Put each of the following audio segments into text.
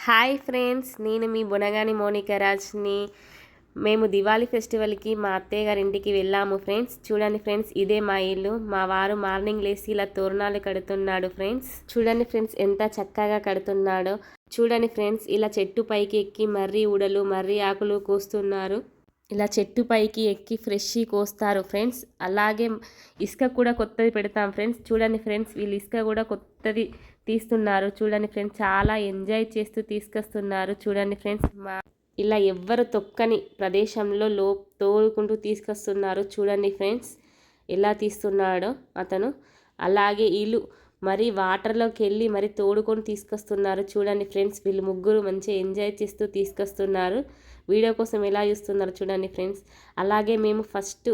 Hi friends, నేను మీ బొనగాని మోనికా రాజ్ని. మేము దివాళీ ఫెస్టివల్కి మా అత్తయ్య గారి ఇంటికి వెళ్ళాము ఫ్రెండ్స్. చూడండి ఫ్రెండ్స్, ఇదే మా ఇల్లు. మా వారు మార్నింగ్ లేసి ఇలా తోరణాలు కడుతున్నాడు ఫ్రెండ్స్. చూడండి ఫ్రెండ్స్, ఎంత చక్కగా కడుతున్నాడో. చూడండి ఫ్రెండ్స్, ఇలా చెట్టు పైకి ఎక్కి మర్రి ఊడలు మర్రి ఆకులు కోస్తున్నారు. ఇలా చెట్టు పైకి ఎక్కి ఫ్రెష్ కోస్తారు ఫ్రెండ్స్. అలాగే ఇసుక కూడా కొత్తది పెడతాం ఫ్రెండ్స్. చూడండి ఫ్రెండ్స్, వీళ్ళు ఇసుక కూడా కొత్తది తీస్తున్నారు. చూడండి ఫ్రెండ్స్, చాలా ఎంజాయ్ చేస్తూ తీసుకొస్తున్నారు. చూడండి ఫ్రెండ్స్, ఇలా ఎవ్వరు తొక్కని ప్రదేశంలో తోడుకుంటూ తీసుకొస్తున్నారు. చూడండి ఫ్రెండ్స్, ఎలా తీస్తున్నాడో అతను. అలాగే వీళ్ళు మరి వాటర్లోకి వెళ్ళి మరి తోడుకొని తీసుకొస్తున్నారు. చూడండి ఫ్రెండ్స్, వీళ్ళు ముగ్గురు మంచిగా ఎంజాయ్ చేస్తూ తీసుకొస్తున్నారు. వీడియో కోసం ఎలా చూస్తున్నారు చూడండి ఫ్రెండ్స్. అలాగే మేము ఫస్ట్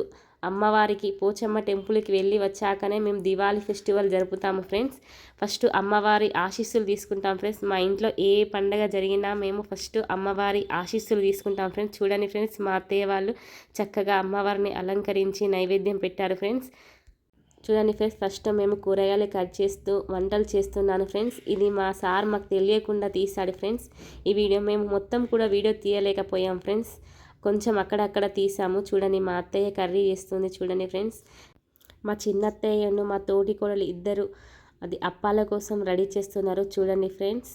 అమ్మవారికి పోచమ్మ టెంపుల్కి వెళ్ళి వచ్చాకనే మేము దివాళీ ఫెస్టివల్ జరుపుతాము ఫ్రెండ్స్. ఫస్ట్ అమ్మవారి ఆశీస్సులు తీసుకుంటాం ఫ్రెండ్స్. మా ఇంట్లో ఏ పండగ జరిగినా మేము ఫస్ట్ అమ్మవారి ఆశీస్సులు తీసుకుంటాం ఫ్రెండ్స్. చూడండి ఫ్రెండ్స్, మా అత్తయ్య వాళ్ళు చక్కగా అమ్మవారిని అలంకరించి నైవేద్యం పెట్టారు ఫ్రెండ్స్. చూడండి ఫ్రెండ్స్, ఫస్ట్ మేము కూరగాయలు కట్ చేస్తూ వంటలు చేస్తున్నాను ఫ్రెండ్స్. ఇది మా సార్ మాకు తెలియకుండా తీసాడు ఫ్రెండ్స్. ఈ వీడియో మేము మొత్తం కూడా వీడియో తీయలేకపోయాం ఫ్రెండ్స్. కొంచెం అక్కడక్కడ తీసాము. చూడండి, మా అత్తయ్య కర్రీ చేస్తుంది. చూడండి ఫ్రెండ్స్, మా చిన్న అత్తయ్యను మా తోటి కోడలు ఇద్దరు అది అప్పాల కోసం రెడీ చేస్తున్నారు. చూడండి ఫ్రెండ్స్,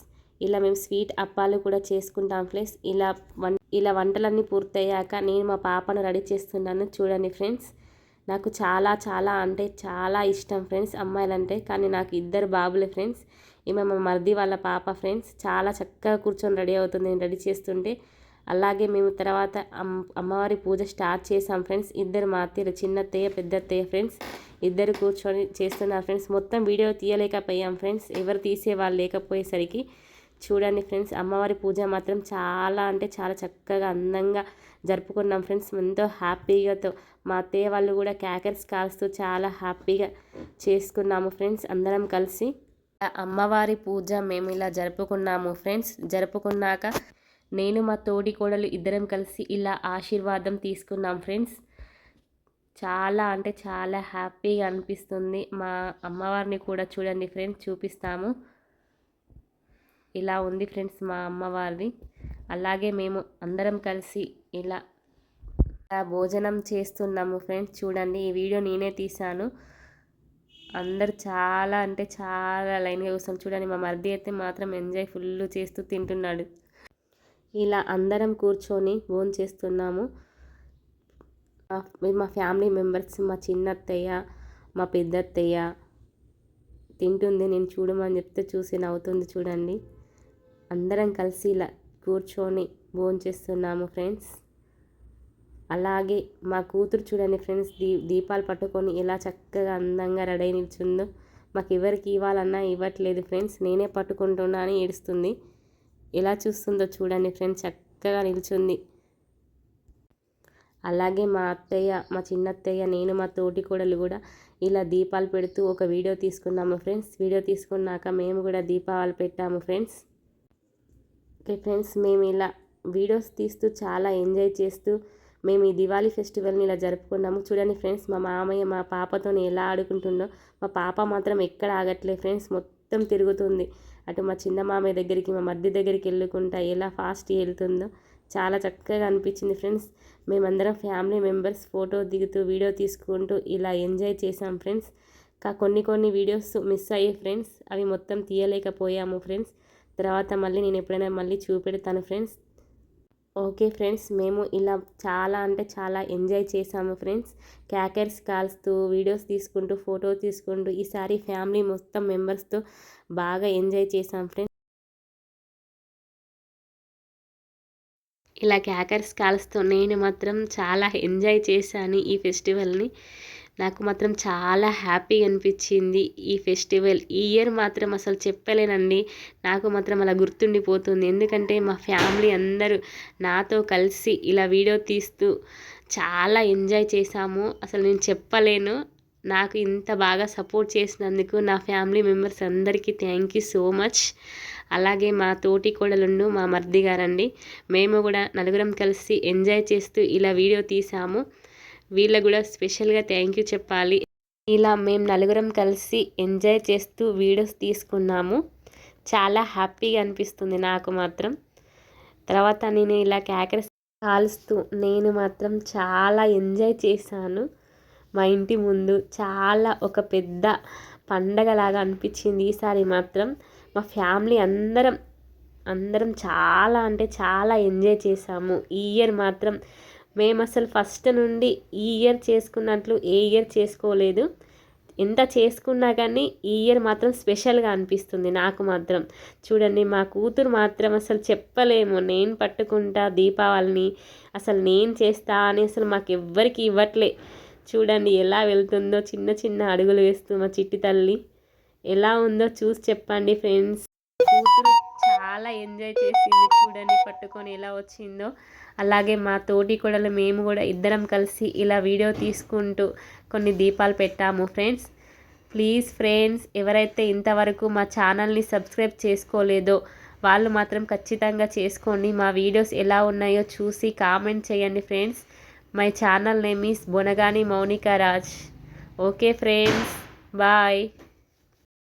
ఇలా మేము స్వీట్ అప్పాలు కూడా చేసుకుంటాం ఫ్రెండ్స్. ఇలా వంటలన్నీ పూర్తయ్యాక నేను మా పాపను రెడీ చేస్తున్నాను. చూడండి ఫ్రెండ్స్, నాకు చాలా చాలా అంటే చాలా ఇష్టం ఫ్రెండ్స్ అమ్మాయిలంటే. కానీ నాకు ఇద్దరు బాబులే ఫ్రెండ్స్. ఈమె మా మరిది వాళ్ళ పాప ఫ్రెండ్స్. చాలా చక్కగా కూర్చొని రెడీ అవుతుంది నేను రెడీ చేస్తుంటే. అలాగే మేము తర్వాత అమ్మవారి పూజ స్టార్ట్ చేసాం ఫ్రెండ్స్. ఇద్దరు మా అత్తయ్యలు, చిన్న అత్తయ్య పెద్ద అత్తయ్య ఫ్రెండ్స్, ఇద్దరు కూర్చొని చేస్తున్నారు ఫ్రెండ్స్. మొత్తం వీడియో తీయలేకపోయాం ఫ్రెండ్స్, ఎవరు తీసేవాళ్ళు లేకపోయేసరికి. చూడండి ఫ్రెండ్స్, అమ్మవారి పూజ మాత్రం చాలా అంటే చాలా చక్కగా అందంగా జరుపుకున్నాం ఫ్రెండ్స్. ఎంతో హ్యాపీగాతో మా అత్తయ్య వాళ్ళు కూడా క్యాకర్స్ కాల్స్తూ చాలా హ్యాపీగా చేసుకున్నాము ఫ్రెండ్స్ అందరం కలిసి. అమ్మవారి పూజ మేము ఇలా జరుపుకున్నాము ఫ్రెండ్స్. జరుపుకున్నాక నేను మా తోడి కోడలు ఇద్దరం కలిసి ఇలా ఆశీర్వాదం తీసుకున్నాం ఫ్రెండ్స్. చాలా అంటే చాలా హ్యాపీగా అనిపిస్తుంది. మా అమ్మవారిని కూడా చూడండి ఫ్రెండ్స్, చూపిస్తాము. ఇలా ఉంది ఫ్రెండ్స్ మా అమ్మవారిది. అలాగే మేము అందరం కలిసి ఇలా భోజనం చేస్తున్నాము ఫ్రెండ్స్. చూడండి, ఈ వీడియో నేనే తీశాను. అందరు చాలా అంటే చాలా లైన్గా చూస్తాం. చూడండి, మా మరిది అయితే మాత్రం ఎంజాయ్ ఫుల్ చేస్తూ తింటున్నాడు. ఇలా అందరం కూర్చొని భోజనం చేస్తున్నాము. మా ఫ్యామిలీ మెంబర్స్, మా చిన్న అత్తయ్య, మా పెద్ద అత్తయ్య తింటుంది. నేను చూడమని చెప్తే చూసి నవ్వుతుంది. చూడండి, అందరం కలిసి ఇలా కూర్చొని భోజనం చేస్తున్నాము ఫ్రెండ్స్. అలాగే మా కూతురు చూడండి ఫ్రెండ్స్, దీపాలు పట్టుకొని ఎలా చక్కగా అందంగా రెడీ అయి నిల్చుందో. మాకు ఎవరికి ఇవ్వాలన్నా ఇవ్వట్లేదు ఫ్రెండ్స్, నేనే పట్టుకుంటున్నా అని ఏడుస్తుంది. ఎలా చూస్తుందో చూడండి ఫ్రెండ్స్, చక్కగా నిల్చుంది. అలాగే మా అత్తయ్య, మా చిన్న అత్తయ్య, నేను మా తోటి కోడలు కూడా ఇలా దీపాలు పెడుతూ ఒక వీడియో తీసుకున్నాము ఫ్రెండ్స్. వీడియో తీసుకున్నాక మేము కూడా దీపాలు పెట్టాము ఫ్రెండ్స్. ఓకే ఫ్రెండ్స్, మేము ఇలా వీడియోస్ తీస్తూ చాలా ఎంజాయ్ చేస్తూ మేము ఈ దివాళీ ఫెస్టివల్ని ఇలా జరుపుకున్నాము. చూడండి ఫ్రెండ్స్, మా మామయ్య మా పాపతో ఎలా ఆడుకుంటుందో. మా పాప మాత్రం ఎక్కడ ఆగట్లేదు ఫ్రెండ్స్, మొత్తం తిరుగుతుంది. అటు మా చిన్న మామయ్య దగ్గరికి, మా మధ్య దగ్గరికి వెళ్ళుకుంటా ఎలా ఫాస్ట్ వెళ్తుందో చాలా చక్కగా అనిపించింది ఫ్రెండ్స్. మేమందరం ఫ్యామిలీ మెంబర్స్ ఫోటో దిగుతూ వీడియో తీసుకుంటూ ఇలా ఎంజాయ్ చేసాం ఫ్రెండ్స్. కొన్ని వీడియోస్ మిస్ అయ్యాయి ఫ్రెండ్స్, అవి మొత్తం తీయలేకపోయాము ఫ్రెండ్స్. తర్వాత మళ్ళీ నేను ఎప్పుడైనా మళ్ళీ చూపెడతాను ఫ్రెండ్స్. ఓకే ఫ్రెండ్స్, మేము ఇలా చాలా అంటే చాలా ఎంజాయ్ చేసాము ఫ్రెండ్స్. క్యాకర్స్ కాల్స్తూ వీడియోస్ తీసుకుంటూ ఫోటో తీసుకుంటూ ఈసారి ఫ్యామిలీ మొత్తం మెంబర్స్తో బాగా ఎంజాయ్ చేసాం ఫ్రెండ్స్. ఇలా క్యాకర్స్ కాల్స్తూ నేను మాత్రం చాలా ఎంజాయ్ చేశాను ఈ ఫెస్టివల్ని. నాకు మాత్రం చాలా హ్యాపీగా అనిపించింది ఈ ఫెస్టివల్. ఈ ఇయర్ మాత్రం అసలు చెప్పలేనండి, నాకు మాత్రం అలా గుర్తుండిపోతుంది. ఎందుకంటే మా ఫ్యామిలీ అందరూ నాతో కలిసి ఇలా వీడియో తీస్తూ చాలా ఎంజాయ్ చేశాము. అసలు నేను చెప్పలేను. నాకు ఇంత బాగా సపోర్ట్ చేసినందుకు నా ఫ్యామిలీ మెంబర్స్ అందరికీ థ్యాంక్ యూ సో మచ్. అలాగే మా తోటి కోడలుండు మా మర్ది గారండి, మేము కూడా నలుగురం కలిసి ఎంజాయ్ చేస్తూ ఇలా వీడియో తీసాము. వీళ్ళకు కూడా స్పెషల్గా థ్యాంక్ యూ చెప్పాలి. ఇలా మేము నలుగురం కలిసి ఎంజాయ్ చేస్తూ వీడియోస్ తీసుకున్నాము. చాలా హ్యాపీగా అనిపిస్తుంది నాకు మాత్రం. తర్వాత నేను ఇలా క్రాకర్స్ కాలుస్తూ నేను మాత్రం చాలా ఎంజాయ్ చేశాను. మా ఇంటి ముందు చాలా ఒక పెద్ద పండగలాగా అనిపించింది ఈసారి మాత్రం. మా ఫ్యామిలీ అందరం చాలా అంటే చాలా ఎంజాయ్ చేసాము. ఈ ఇయర్ మాత్రం మేము అసలు ఫస్ట్ నుండి ఈ ఇయర్ చేసుకున్నట్లు ఏ ఇయర్ చేసుకోలేదు. ఎంత చేసుకున్నా కానీ ఈ ఇయర్ మాత్రం స్పెషల్గా అనిపిస్తుంది నాకు మాత్రం. చూడండి మా కూతురు మాత్రం అసలు చెప్పలేము, నేను పట్టుకుంటా దీపావళిని, అసలు నేను చేస్తా అని అసలు మాకు ఎవ్వరికి ఇవ్వట్లే. చూడండి ఎలా వెళ్తుందో చిన్న చిన్న అడుగులు వేస్తూ మా చిట్టి తల్లి. ఎలా ఉందో చూసి చెప్పండి ఫ్రెండ్స్. కూతురు చాలా ఎంజాయ్ చేసింది, చూడండి పట్టుకొని ఎలా వచ్చిందో. అలాగే మా తోటి కోడలు మేము కూడా ఇద్దరం కలిసి ఇలా వీడియో తీసుకుంటూ కొన్ని దీపాలు పెట్టాము ఫ్రెండ్స్. ప్లీజ్ ఫ్రెండ్స్, ఎవరైతే ఇంతవరకు మా ఛానల్ని సబ్స్క్రైబ్ చేసుకోలేదో వాళ్ళు మాత్రం ఖచ్చితంగా చేసుకోండి. మా వీడియోస్ ఎలా ఉన్నాయో చూసి కామెంట్ చేయండి friends. My channel name is Bonagani Mounika Raj. Okay friends, bye.